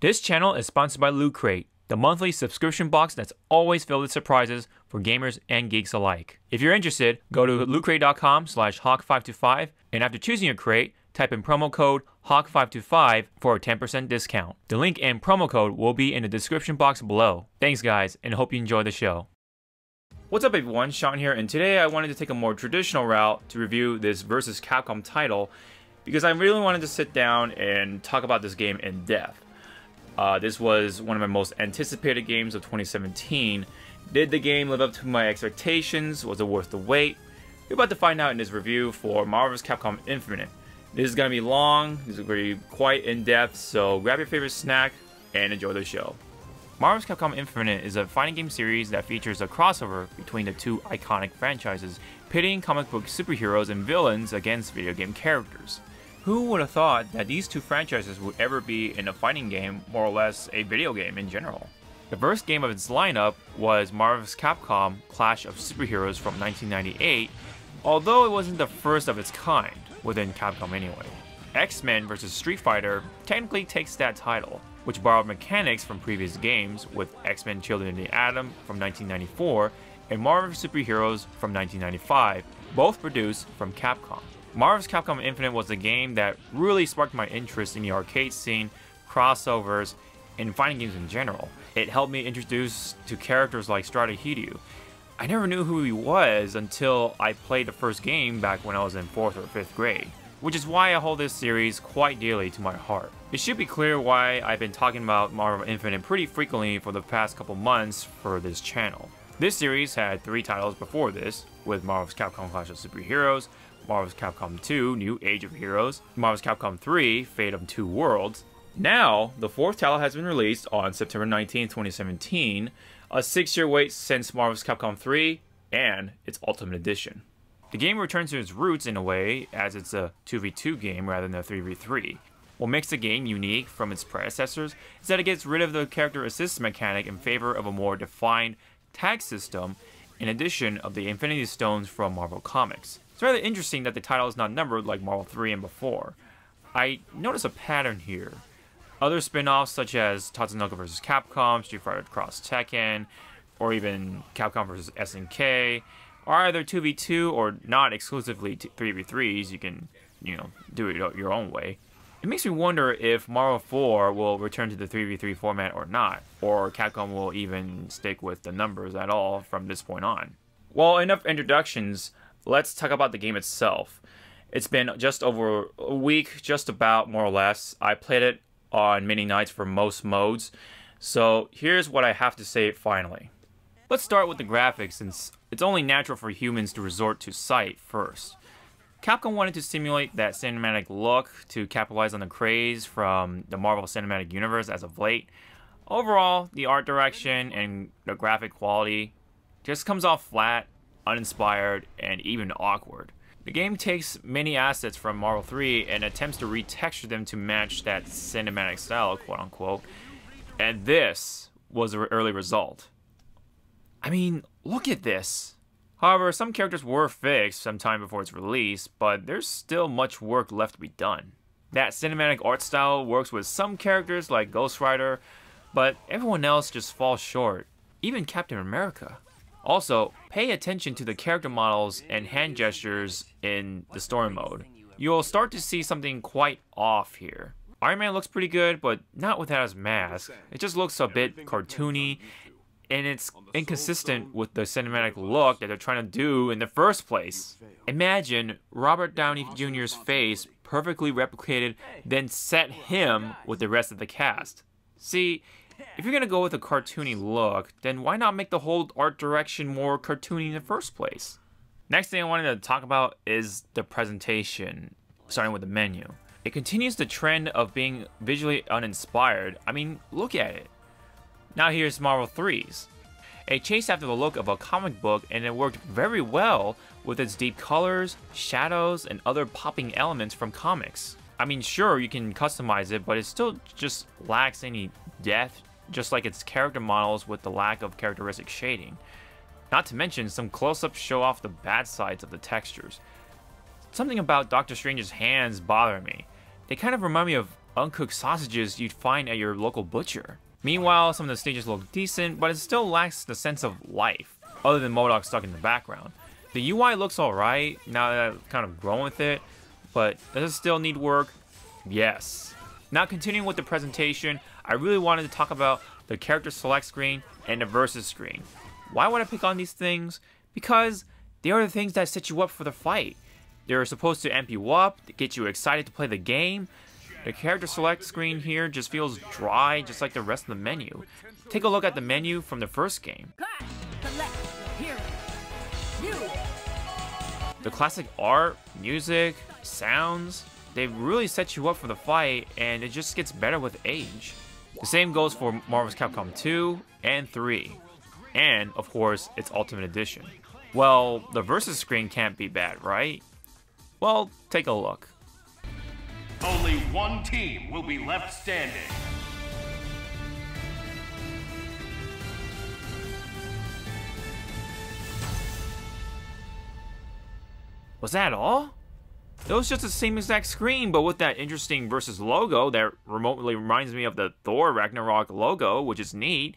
This channel is sponsored by Loot Crate, the monthly subscription box that's always filled with surprises for gamers and geeks alike. If you're interested, go to lootcrate.com/Hawke525 and after choosing your crate, type in promo code Hawke525 for a 10% discount. The link and promo code will be in the description box below. Thanks guys, and hope you enjoy the show. What's up everyone, Sean here, and today I wanted to take a more traditional route to review this versus Capcom title because I really wanted to sit down and talk about this game in depth. This was one of my most anticipated games of 2017. Did the game live up to my expectations? Was it worth the wait? We're about to find out in this review for Marvel vs. Capcom Infinite. This is going to be long, this is going to be quite in-depth, so grab your favorite snack and enjoy the show. Marvel vs. Capcom Infinite is a fighting game series that features a crossover between the two iconic franchises, pitting comic book superheroes and villains against video game characters. Who would have thought that these two franchises would ever be in a fighting game, more or less a video game in general? The first game of its lineup was Marvel vs. Capcom Clash of Superheroes from 1998, although it wasn't the first of its kind, within Capcom anyway. X-Men vs. Street Fighter technically takes that title, which borrowed mechanics from previous games with X-Men Children of the Atom from 1994 and Marvel vs. Superheroes from 1995, both produced from Capcom. Marvel vs. Capcom Infinite was a game that really sparked my interest in the arcade scene, crossovers, and fighting games in general. It helped me introduce to characters like Strata Hiryu. I never knew who he was until I played the first game back when I was in 4th or 5th grade, which is why I hold this series quite dearly to my heart. It should be clear why I've been talking about Marvel Infinite pretty frequently for the past couple months for this channel. This series had 3 titles before this, with Marvel vs. Capcom Clash of Superheroes, Marvel vs. Capcom 2 New Age of Heroes, Marvel vs. Capcom 3 Fate of Two Worlds. Now, the 4th title has been released on September 19, 2017, a 6-year wait since Marvel vs. Capcom 3 and its Ultimate Edition. The game returns to its roots in a way, as it's a 2v2 game rather than a 3v3. What makes the game unique from its predecessors is that it gets rid of the character assist mechanic in favor of a more defined tag system, in addition of the Infinity Stones from Marvel Comics. It's rather interesting that the title is not numbered like Marvel 3 and before. I notice a pattern here. Other spin-offs such as Tatsunoko vs. Capcom, Street Fighter Cross Tekken, or even Capcom vs. SNK are either 2v2 or not exclusively 3v3s. You can, do it your own way. It makes me wonder if Marvel 4 will return to the 3v3 format or not, or Capcom will even stick with the numbers at all from this point on. Well, enough introductions. Let's talk about the game itself. It's been just over a week, just about, more or less. I played it on many nights for most modes, so here's what I have to say finally. Let's start with the graphics, since it's only natural for humans to resort to sight first. Capcom wanted to simulate that cinematic look to capitalize on the craze from the Marvel Cinematic Universe as of late. Overall, the art direction and the graphic quality just comes off flat, uninspired, and even awkward. The game takes many assets from Marvel 3 and attempts to retexture them to match that cinematic style, quote unquote, and this was the early result. I mean, look at this. However, some characters were fixed sometime before its release, but there's still much work left to be done. That cinematic art style works with some characters like Ghost Rider, but everyone else just falls short, even Captain America. Also, pay attention to the character models and hand gestures in the story mode. You'll start to see something quite off here. Iron Man looks pretty good, but not without his mask. It just looks a bit cartoony, and it's inconsistent with the cinematic look that they're trying to do in the first place. Imagine Robert Downey Jr.'s face perfectly replicated, then set him with the rest of the cast. See, if you're gonna go with a cartoony look, then why not make the whole art direction more cartoony in the first place? Next thing I wanted to talk about is the presentation, starting with the menu. It continues the trend of being visually uninspired. I mean, look at it. Now here's Marvel 3's. It chased after the look of a comic book, and it worked very well with its deep colors, shadows, and other popping elements from comics. I mean, sure, you can customize it, but it still just lacks any depth, just like its character models with the lack of characteristic shading. Not to mention, some close-ups show off the bad sides of the textures. Something about Doctor Strange's hands bother me. They kind of remind me of uncooked sausages you'd find at your local butcher. Meanwhile, some of the stages look decent, but it still lacks the sense of life, other than MODOK stuck in the background. The UI looks alright, now that I've kind of grown with it, but does it still need work? Yes. Now continuing with the presentation, I really wanted to talk about the character select screen and the versus screen. Why would I pick on these things? Because they are the things that set you up for the fight. They're supposed to amp you up, to get you excited to play the game. The character select screen here just feels dry, just like the rest of the menu. Take a look at the menu from the first game. The classic art, music, sounds, they really set you up for the fight, and it just gets better with age. The same goes for Marvel's Capcom 2 and 3, and of course its Ultimate Edition. Well, the versus screen can't be bad, right? Well, take a look. Only one team will be left standing. Was that all? It was just the same exact screen, but with that interesting versus logo that remotely reminds me of the Thor Ragnarok logo, which is neat.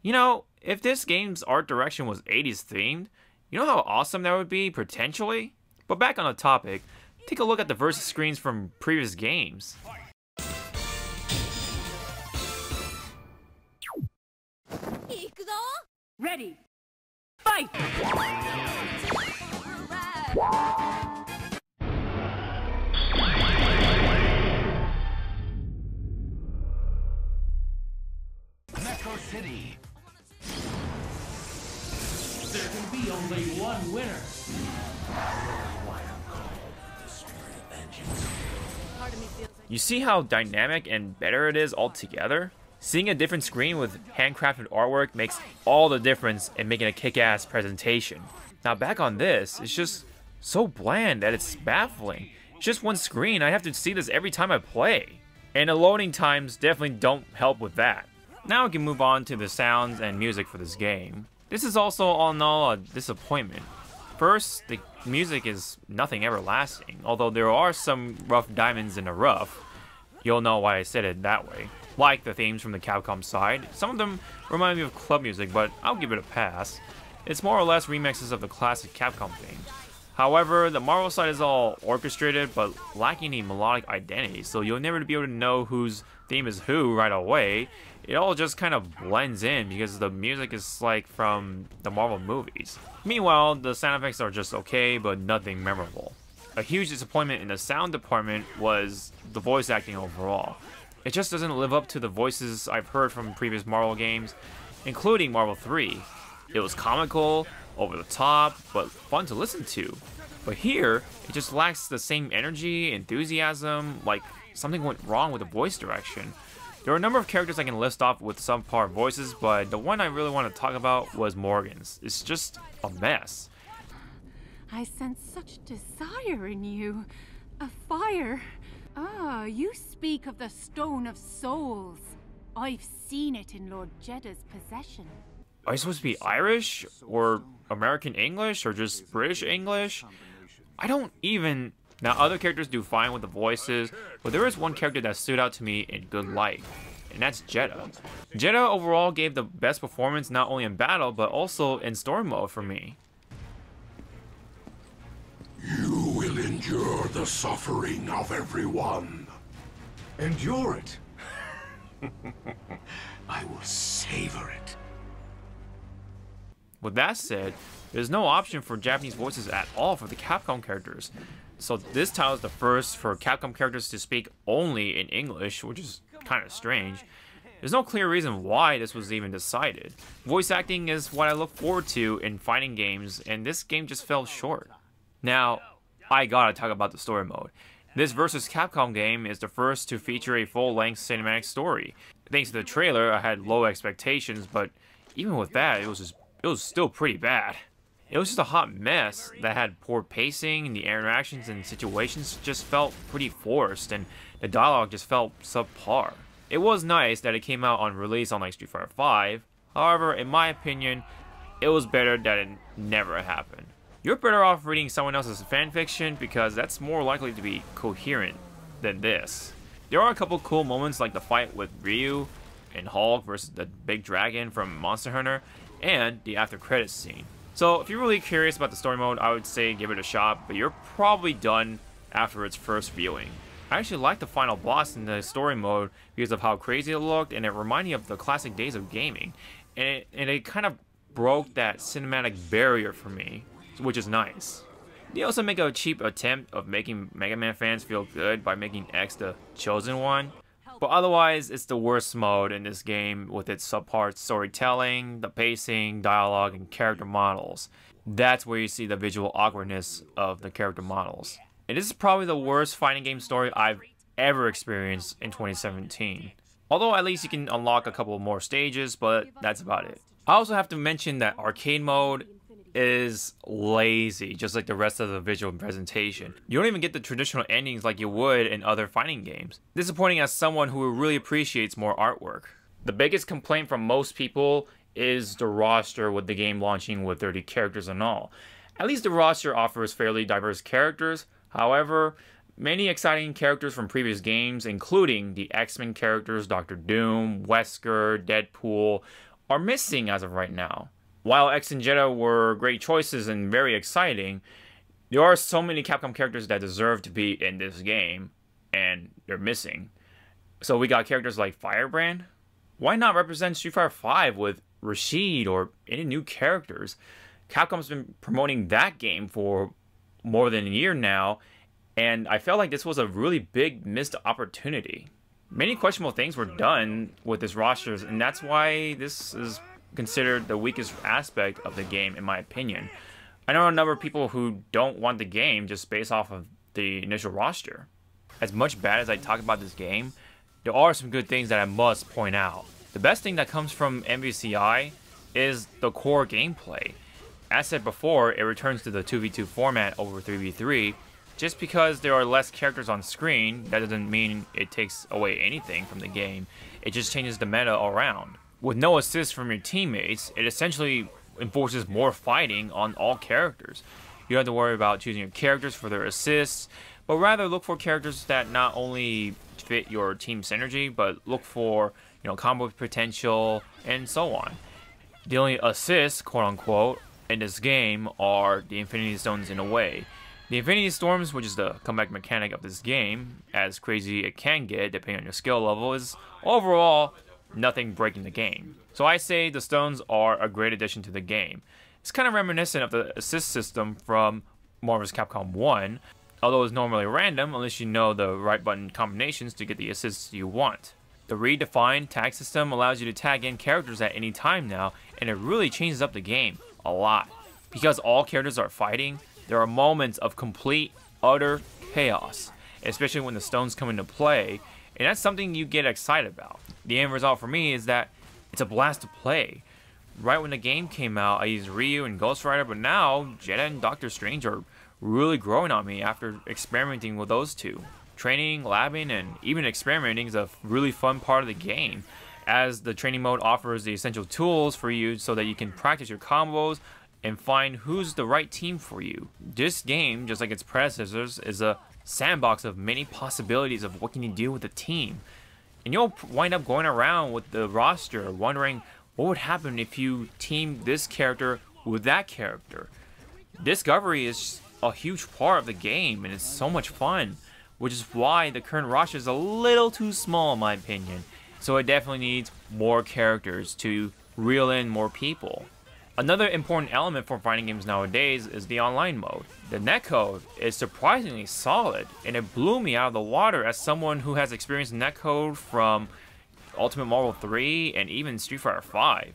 You know, if this game's art direction was 80s themed, you know how awesome that would be, potentially? But back on the topic, take a look at the versus screens from previous games. Ready, fight! Metro City. There can be only one winner. You see how dynamic and better it is altogether? Seeing a different screen with handcrafted artwork makes all the difference in making a kick-ass presentation. Now back on this, it's just so bland that it's baffling. It's just one screen, I have to see this every time I play. And the loading times definitely don't help with that. Now we can move on to the sounds and music for this game. This is also all in all a disappointment. First, the music is nothing everlasting, although there are some rough diamonds in the rough. You'll know why I said it that way. Like the themes from the Capcom side, some of them remind me of club music, but I'll give it a pass. It's more or less remixes of the classic Capcom theme. However, the Marvel side is all orchestrated, but lacking a melodic identity, so you'll never be able to know whose theme is who right away. It all just kind of blends in because the music is like from the Marvel movies. Meanwhile, the sound effects are just okay, but nothing memorable. A huge disappointment in the sound department was the voice acting overall. It just doesn't live up to the voices I've heard from previous Marvel games, including Marvel 3. It was comical, over the top, but fun to listen to. But here, it just lacks the same energy, enthusiasm, like something went wrong with the voice direction. There are a number of characters I can list off with subpar voices, but the one I really want to talk about was Morgan's. It's just a mess. I sense such desire in you. A fire. Ah, you speak of the Stone of Souls. I've seen it in Lord Jeddah's possession. Are you supposed to be Irish? Or American English? Or just British English? I don't even... Now, other characters do fine with the voices, but there is one character that stood out to me in good light, and that's Jeddah. Jeddah overall gave the best performance not only in battle, but also in story mode for me. You will endure the suffering of everyone. Endure it. I will savor it. With that said, there's no option for Japanese voices at all for the Capcom characters. So this title is the first for Capcom characters to speak only in English, which is kind of strange. There's no clear reason why this was even decided. Voice acting is what I look forward to in fighting games, and this game just fell short. Now, I gotta talk about the story mode. This vs. Capcom game is the first to feature a full-length cinematic story. Thanks to the trailer, I had low expectations, but even with that, it was still pretty bad. It was just a hot mess that had poor pacing, and the interactions and situations just felt pretty forced, and the dialogue just felt subpar. It was nice that it came out on release on like Street Fighter V, however, in my opinion, it was better that it never happened. You're better off reading someone else's fanfiction because that's more likely to be coherent than this. There are a couple cool moments like the fight with Ryu and Hawke versus the big dragon from Monster Hunter, and the after credits scene. So if you're really curious about the story mode, I would say give it a shot, but you're probably done after its first viewing. I actually liked the final boss in the story mode because of how crazy it looked, and it reminded me of the classic days of gaming. And it kind of broke that cinematic barrier for me, which is nice. They also make a cheap attempt of making Mega Man fans feel good by making X the chosen one. But otherwise, it's the worst mode in this game with its subpar storytelling, the pacing, dialogue, and character models. That's where you see the visual awkwardness of the character models. And this is probably the worst fighting game story I've ever experienced in 2017. Although at least you can unlock a couple more stages, but that's about it. I also have to mention that arcade mode is lazy, just like the rest of the visual presentation. You don't even get the traditional endings like you would in other fighting games. Disappointing as someone who really appreciates more artwork. The biggest complaint from most people is the roster, with the game launching with 30 characters and all. At least the roster offers fairly diverse characters. However, many exciting characters from previous games, including the X-Men characters Dr. Doom, Wesker, Deadpool, are missing as of right now. While X and Jetta were great choices and very exciting, there are so many Capcom characters that deserve to be in this game, and they're missing. So we got characters like Firebrand. Why not represent Street Fighter V with Rashid or any new characters? Capcom's been promoting that game for more than a year now, and I felt like this was a really big missed opportunity. Many questionable things were done with this roster, and that's why this is considered the weakest aspect of the game, in my opinion. I know a number of people who don't want the game just based off of the initial roster. As much bad as I talk about this game, there are some good things that I must point out. The best thing that comes from MVCI is the core gameplay. As said before, it returns to the 2v2 format over 3v3. Just because there are less characters on screen, that doesn't mean it takes away anything from the game. It just changes the meta around. With no assists from your teammates, it essentially enforces more fighting on all characters. You don't have to worry about choosing your characters for their assists, but rather look for characters that not only fit your team synergy, but look for, combo potential and so on. The only assists, quote unquote, in this game are the Infinity Stones in a way. The Infinity Storms, which is the comeback mechanic of this game, as crazy it can get depending on your skill level, is overall nothing breaking the game. So I say the stones are a great addition to the game. It's kind of reminiscent of the assist system from Marvel's Capcom 1, although it's normally random unless you know the right button combinations to get the assists you want. The redefined tag system allows you to tag in characters at any time now, and it really changes up the game a lot. Because all characters are fighting, there are moments of complete, utter chaos, especially when the stones come into play, and that's something you get excited about. The end result for me is that it's a blast to play. Right when the game came out, I used Ryu and Ghost Rider, but now Jetta and Doctor Strange are really growing on me after experimenting with those two. Training, labbing, and even experimenting is a really fun part of the game, as the training mode offers the essential tools for you so that you can practice your combos and find who's the right team for you. This game, just like its predecessors, is a sandbox of many possibilities of what can you do with a team. And you'll wind up going around with the roster wondering what would happen if you team this character with that character. Discovery is a huge part of the game, and it's so much fun, which is why the current roster is a little too small in my opinion. So it definitely needs more characters to reel in more people. Another important element for fighting games nowadays is the online mode. The netcode is surprisingly solid, and it blew me out of the water as someone who has experienced netcode from Ultimate Marvel 3 and even Street Fighter V.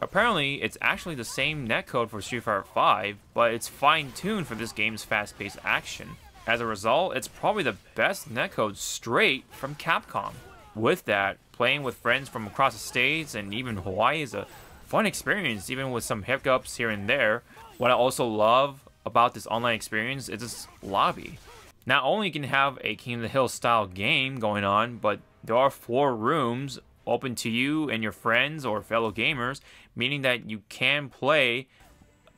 Apparently, it's actually the same netcode for Street Fighter V, but it's fine-tuned for this game's fast-paced action. As a result, it's probably the best netcode straight from Capcom. With that, playing with friends from across the states and even Hawaii is a fun experience, even with some hiccups here and there. What I also love about this online experience is its lobby. Not only can you have a King of the Hill style game going on, but there are 4 rooms open to you and your friends or fellow gamers, meaning that you can play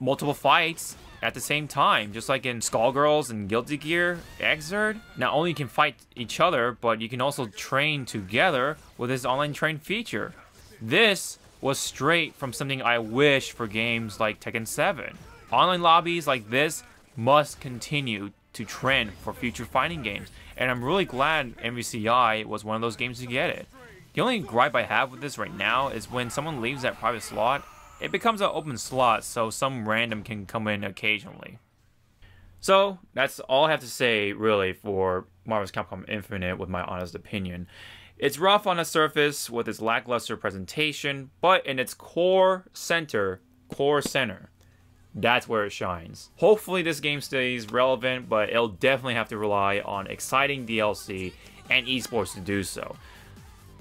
multiple fights at the same time, just like in Skullgirls and Guilty Gear Xrd. Not only you can fight each other, but you can also train together with this online train feature. This was straight from something I wish for games like Tekken 7. Online lobbies like this must continue to trend for future fighting games, and I'm really glad MVCI was one of those games to get it. The only gripe I have with this right now is when someone leaves that private slot, it becomes an open slot, so some random can come in occasionally. So that's all I have to say really for Marvel's Capcom Infinite with my honest opinion. It's rough on the surface with its lackluster presentation, but in its core center, that's where it shines. Hopefully this game stays relevant, but it'll definitely have to rely on exciting DLC and esports to do so.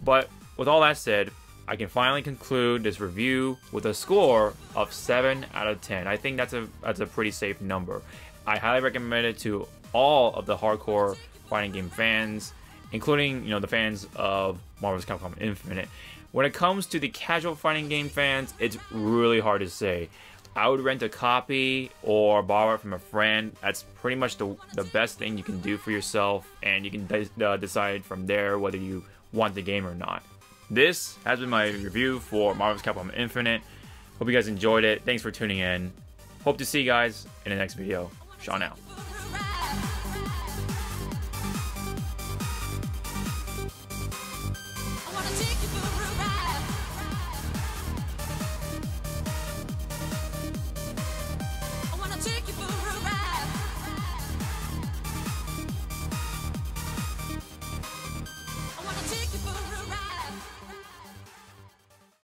But with all that said, I can finally conclude this review with a score of 7 out of 10. I think that's a pretty safe number. I highly recommend it to all of the hardcore fighting game fans, including, you know, the fans of Marvel's Capcom Infinite. When it comes to the casual fighting game fans, it's really hard to say. I would rent a copy or borrow it from a friend. That's pretty much the best thing you can do for yourself, and you can decide from there whether you want the game or not. This has been my review for Marvel's Capcom Infinite. Hope you guys enjoyed it. Thanks for tuning in. Hope to see you guys in the next video. Sean out.